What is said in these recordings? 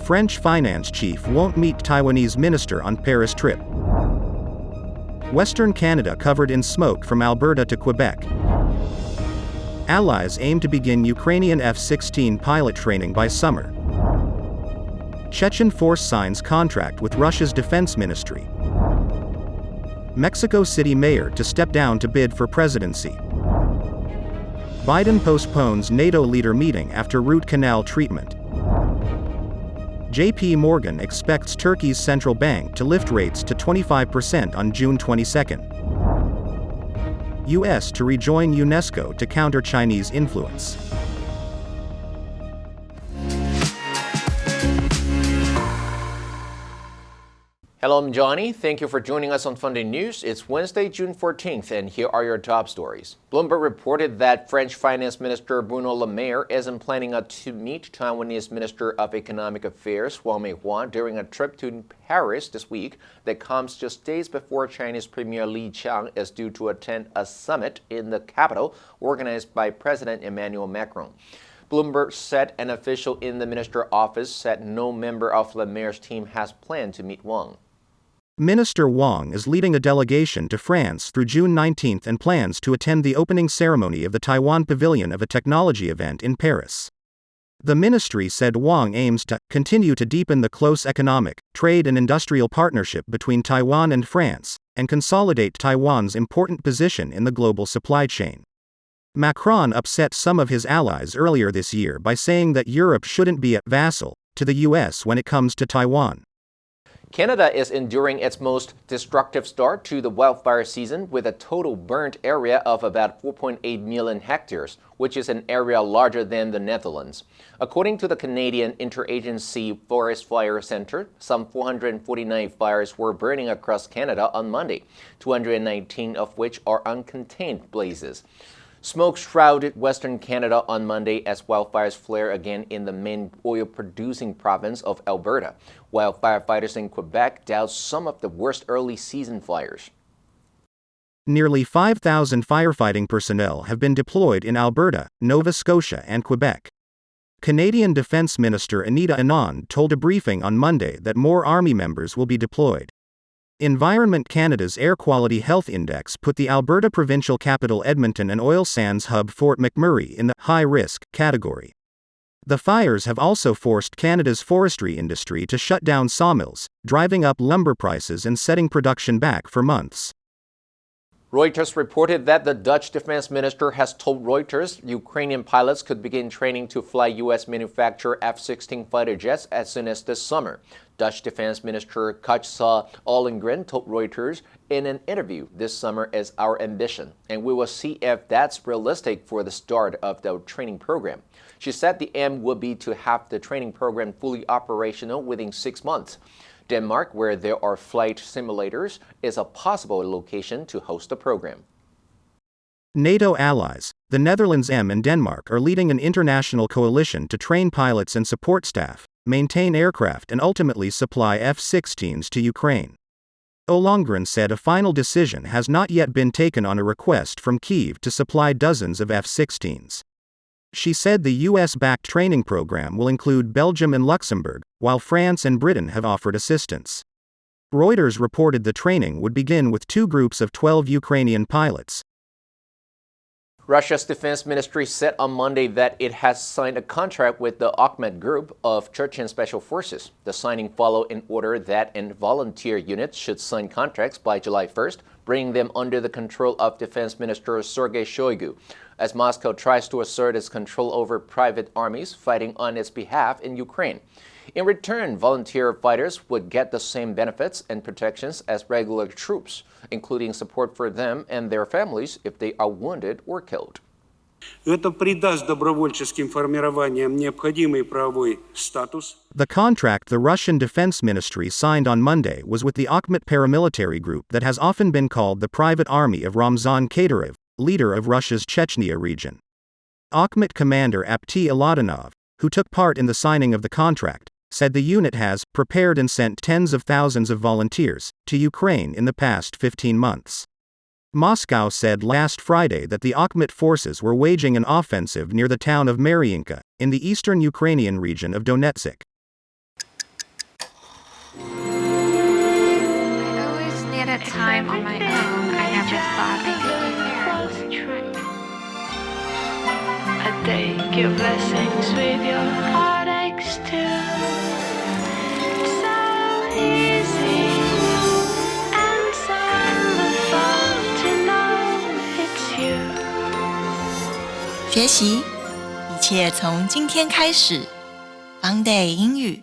French finance chief won't meet Taiwanese minister on Paris trip. Western Canada covered in smoke from Alberta to Quebec. Allies aim to begin Ukrainian F16 pilot training by summer. Chechen force signs contract with Russia's defense ministry. Mexico City mayor to step down to bid for presidency. Biden postpones NATO leader meeting after root canal treatment. JPMorgan expects Turkey's central bank to lift rates to 25% on June 22. US to rejoin UNESCO to counter Chinese influence. Hello, I'm Johnny. Thank you for joining us on Funday News. It's Wednesday, June 14th, and here are your top stories. Bloomberg reported that French Finance Minister Bruno Le Maire isn't planning to meet Taiwanese Minister of Economic Affairs Wang Meihua during a trip to Paris this week that comes just days before Chinese Premier Li Qiang is due to attend a summit in the capital organized by President Emmanuel Macron. Bloomberg said an official in the minister's office said no member of Le Maire's team has planned to meet Wang. Minister Wang is leading a delegation to France through June 19 and plans to attend the opening ceremony of the Taiwan Pavilion of a technology event in Paris. The ministry said Wang aims to continue to deepen the close economic, trade and industrial partnership between Taiwan and France, and consolidate Taiwan's important position in the global supply chain. Macron upset some of his allies earlier this year by saying that Europe shouldn't be a vassal to the US when it comes to Taiwan. Canada is enduring its most destructive start to the wildfire season with a total burnt area of about 4.8 million hectares, which is an area larger than the Netherlands. According to the Canadian Interagency Forest Fire Center, some 449 fires were burning across Canada on Monday, 219 of which are uncontained blazes. Smoke shrouded Western Canada on Monday as wildfires flare again in the main oil-producing province of Alberta, while firefighters in Quebec doused some of the worst early-season fires. Nearly 5,000 firefighting personnel have been deployed in Alberta, Nova Scotia and Quebec. Canadian Defence Minister Anita Anand told a briefing on Monday that more Army members will be deployed. Environment Canada's Air Quality Health Index put the Alberta provincial capital Edmonton and oil sands hub Fort McMurray in the high-risk category. The fires have also forced Canada's forestry industry to shut down sawmills, driving up lumber prices and setting production back for months. Reuters reported that the Dutch defense minister has told Reuters Ukrainian pilots could begin training to fly U.S.-manufactured F-16 fighter jets as soon as this summer. Dutch Defense Minister Kajsa Ollongren told Reuters, in an interview, this summer is our ambition, and we will see if that's realistic for the start of the training program. She said the aim would be to have the training program fully operational within 6 months. Denmark, where there are flight simulators, is a possible location to host the program. NATO allies, the Netherlands and Denmark are leading an international coalition to train pilots and support staff, maintain aircraft and ultimately supply F-16s to Ukraine. Ollongren said a final decision has not yet been taken on a request from Kyiv to supply dozens of F-16s. She said the US-backed training program will include Belgium and Luxembourg, while France and Britain have offered assistance. Reuters reported the training would begin with 2 groups of 12 Ukrainian pilots. Russia's defense ministry said on Monday that it has signed a contract with the Ahmed group of Chechen special forces. The signing followed an order that volunteer units should sign contracts by July 1st, bringing them under the control of Defense Minister Sergei Shoigu, as Moscow tries to assert its control over private armies fighting on its behalf in Ukraine. In return, volunteer fighters would get the same benefits and protections as regular troops, including support for them and their families if they are wounded or killed. Это придаст добровольческим формированиям необходимый правовой статус. The contract the Russian Defense Ministry signed on Monday was with the Akhmet paramilitary group that has often been called the Private Army of Ramzan Kadyrov, leader of Russia's Chechnya region. Akhmet commander Apti Aladanov, who took part in the signing of the contract, said the unit has prepared and sent tens of thousands of volunteers to Ukraine in the past 15 months. Moscow said last Friday that the Akhmet forces were waging an offensive near the town of Mariinka, in the eastern Ukrainian region of Donetsk. time on my own, I never thought I could do that. I take your blessings with your heartaches too. It's so easy and so wonderful to know it's you. 学习，一切从今天开始。Funday 英语。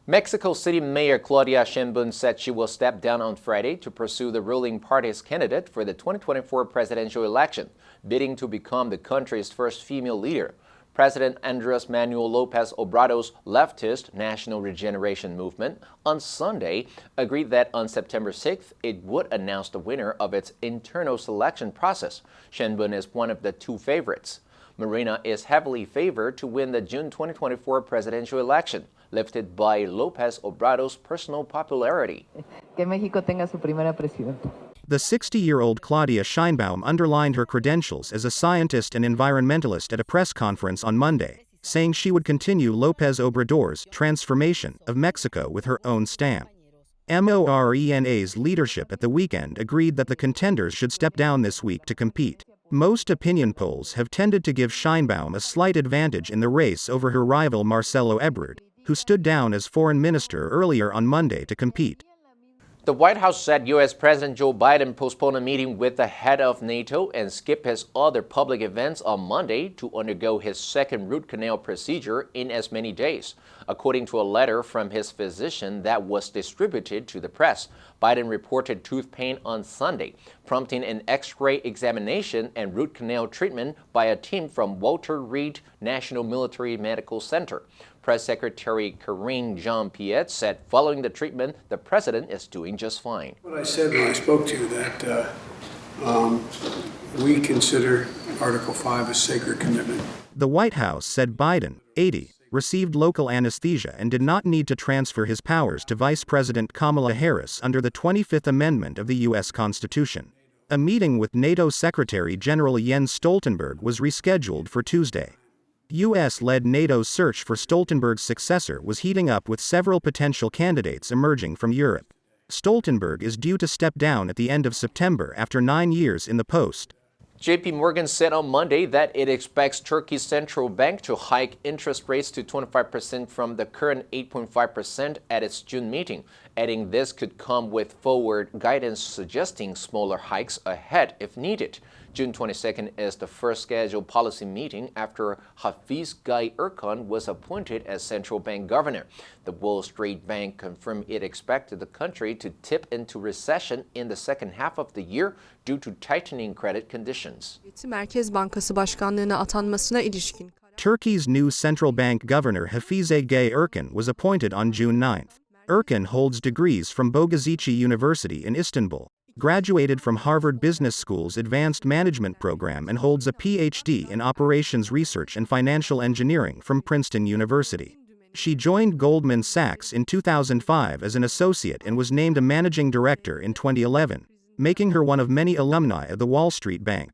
Mexico City Mayor Claudia Sheinbaum said she will step down on Friday to pursue the ruling party's candidate for the 2024 presidential election, bidding to become the country's first female leader. President Andres Manuel Lopez Obrador's leftist National Regeneration Movement on Sunday agreed that on September 6th it would announce the winner of its internal selection process. Sheinbaum is one of the two favorites. Morena is heavily favored to win the June 2024 presidential election, lifted by Lopez Obrador's personal popularity. Que México tenga su primera presidenta. The 60-year-old Claudia Sheinbaum underlined her credentials as a scientist and environmentalist at a press conference on Monday, saying she would continue Lopez Obrador's transformation of Mexico with her own stamp. Morena's leadership at the weekend agreed that the contenders should step down this week to compete. Most opinion polls have tended to give Sheinbaum a slight advantage in the race over her rival Marcelo Ebrard, who stood down as foreign minister earlier on Monday to compete. The White House said U.S. President Joe Biden postponed a meeting with the head of NATO and skipped his other public events on Monday to undergo his second root canal procedure in as many days. According to a letter from his physician that was distributed to the press, Biden reported tooth pain on Sunday, prompting an X-ray examination and root canal treatment by a team from Walter Reed National Military Medical Center. Press Secretary Karine Jean-Pierre said following the treatment, the president is doing just fine. What I said when I spoke to you that we consider Article 5 a sacred commitment. The White House said Biden, 80, received local anesthesia and did not need to transfer his powers to Vice President Kamala Harris under the 25th Amendment of the U.S. Constitution. A meeting with NATO Secretary General Jens Stoltenberg was rescheduled for Tuesday. U.S.-led NATO's search for Stoltenberg's successor was heating up with several potential candidates emerging from Europe. Stoltenberg is due to step down at the end of September after 9 years in the post. JPMorgan said on Monday that it expects Turkey's central bank to hike interest rates to 25% from the current 8.5% at its June meeting, adding this could come with forward guidance suggesting smaller hikes ahead if needed. June 22nd is the first scheduled policy meeting after Hafiz Gaye Erkan was appointed as central bank governor. The Wall Street Bank confirmed it expected the country to tip into recession in the second half of the year due to tightening credit conditions. Merkez Bankası Başkanlığına atanmasına ilişkin Turkey's new central bank governor Hafiz Gaye Erkan was appointed on June 9th. Erkan holds degrees from Boğaziçi University in Istanbul, graduated from Harvard Business School's Advanced Management program and holds a PhD in Operations Research and Financial Engineering from Princeton University. She joined Goldman Sachs in 2005 as an associate and was named a managing director in 2011, making her one of many alumni of the Wall Street Bank.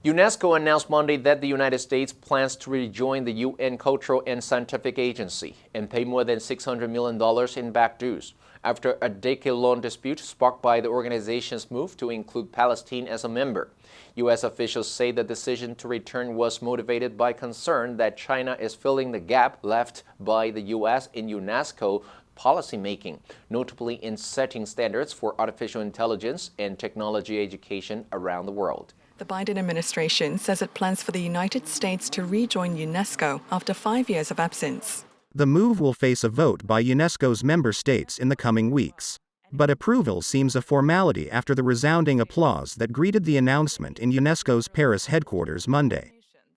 UNESCO announced Monday that the United States plans to rejoin the UN Cultural and Scientific Agency and pay more than $600 million in back dues, after a decade-long dispute sparked by the organization's move to include Palestine as a member. U.S. officials say the decision to return was motivated by concern that China is filling the gap left by the U.S. in UNESCO policymaking, notably in setting standards for artificial intelligence and technology education around the world. The Biden administration says it plans for the United States to rejoin UNESCO after 5 years of absence. The move will face a vote by UNESCO's member states in the coming weeks. But approval seems a formality after the resounding applause that greeted the announcement in UNESCO's Paris headquarters Monday.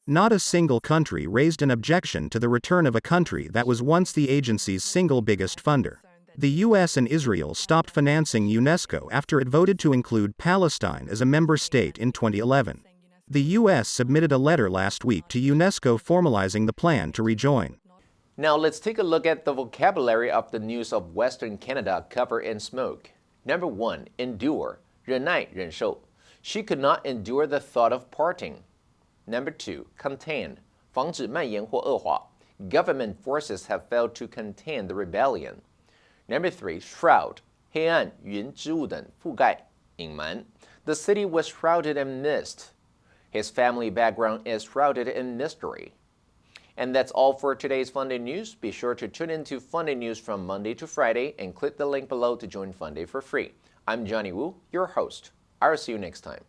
Not a single country raised an objection to the return of a country that was once the agency's single biggest funder. The U.S. and Israel stopped financing UNESCO after it voted to include Palestine as a member state in 2011. The U.S. submitted a letter last week to UNESCO formalizing the plan to rejoin. Now let's take a look at the vocabulary of the news of Western Canada covered in smoke. Number 1, endure, 忍耐, 忍受. She could not endure the thought of parting. Number 2, contain, 防止蔓延或恶化. Government forces have failed to contain the rebellion. Number 3, shroud, 黑暗、云、织物等覆盖、隐瞒。The city was shrouded in mist. His family background is shrouded in mystery. And that's all for today's Funday News. Be sure to tune into Funday News from Monday to Friday and click the link below to join Funday for free. I'm Johnny Wu, your host. I'll see you next time.